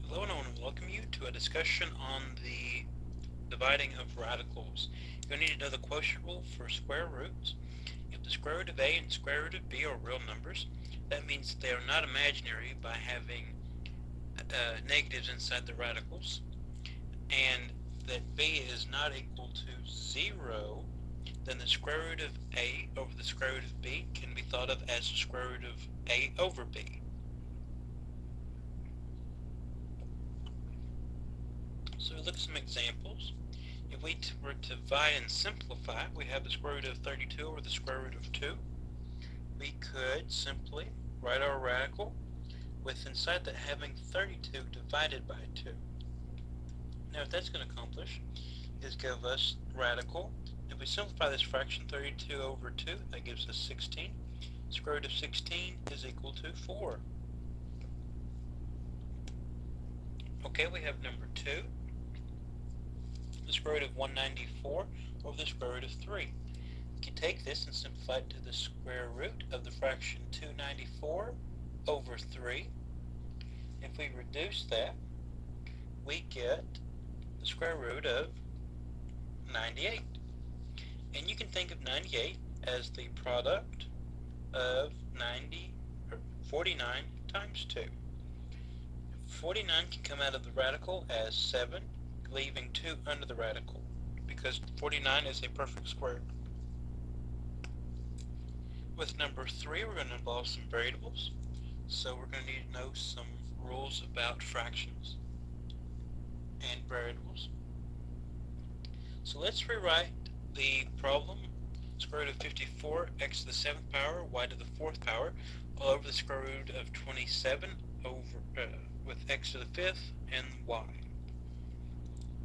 Hello, and I want to welcome you to a discussion on the dividing of radicals. You'll need to know the quotient rule for square roots. If the square root of a and the square root of b are real numbers, that means they are not imaginary by having negatives inside the radicals, and that b is not equal to 0, then the square root of a over the square root of b can be thought of as the square root of a over b. So look at some examples. If we were to divide and simplify, we have the square root of 32 over the square root of 2. We could simply write our radical with inside that having 32 divided by 2. Now what that's going to accomplish is give us radical. If we simplify this fraction 32 over 2, that gives us 16. Square root of 16 is equal to 4. Okay, we have number 2. The square root of 194 over the square root of 3. We can take this and simplify it to the square root of the fraction 294 over 3. If we reduce that, we get the square root of 98. And you can think of 98 as the product of 49 times 2. 49 can come out of the radical as 7, leaving 2 under the radical, because 49 is a perfect square. With number 3, we're going to involve some variables, so we're going to need to know some rules about fractions and variables. So let's rewrite the problem. Square root of 54, x to the 7th power, y to the 4th power, all over the square root of 27 over with x to the 5th and y.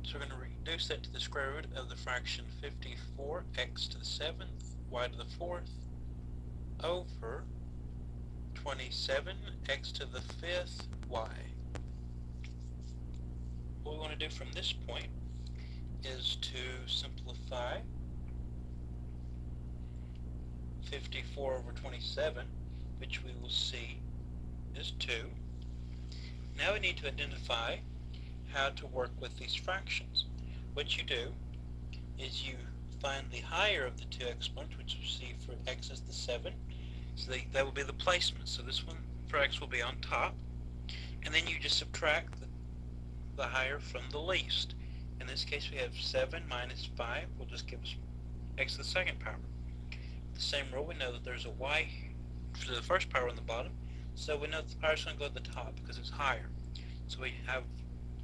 So we're going to reduce that to the square root of the fraction 54, x to the 7th, y to the 4th, over 27, x to the 5th, y. What we want to do from this point is to simplify 54 over 27, which we will see is 2. Now we need to identify how to work with these fractions. What you do is you find the higher of the two exponents, which you see for x is the 7, so that will be the placement. So this one for x will be on top, and then you just subtract the higher from the least. In this case we have 7 minus 5 will just give us x to the 2nd power. The same rule, we know that there's a y to the 1st power on the bottom, so we know that the power is going to go to the top because it's higher. So we have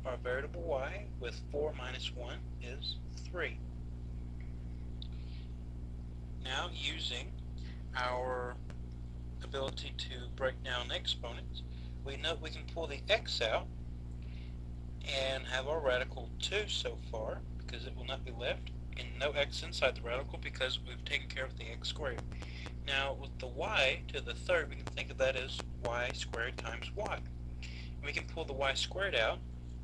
our variable y with 4 minus 1 is 3. Now, using our ability to break down exponents, we know we can pull the x out and have our radical 2 so far, because it will not be left, and no x inside the radical because we've taken care of the x squared. Now with the y to the 3rd, we can think of that as y squared times y. And we can pull the y squared out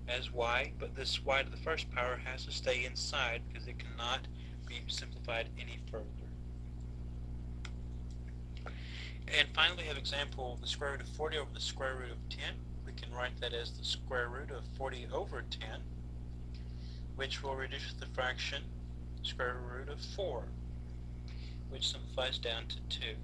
as y, but this y to the 1st power has to stay inside because it cannot be simplified any further. And finally we have example the square root of 40 over the square root of 10. We can write that as the square root of 40 over 10, which will reduce the fraction square root of 4, which simplifies down to 2.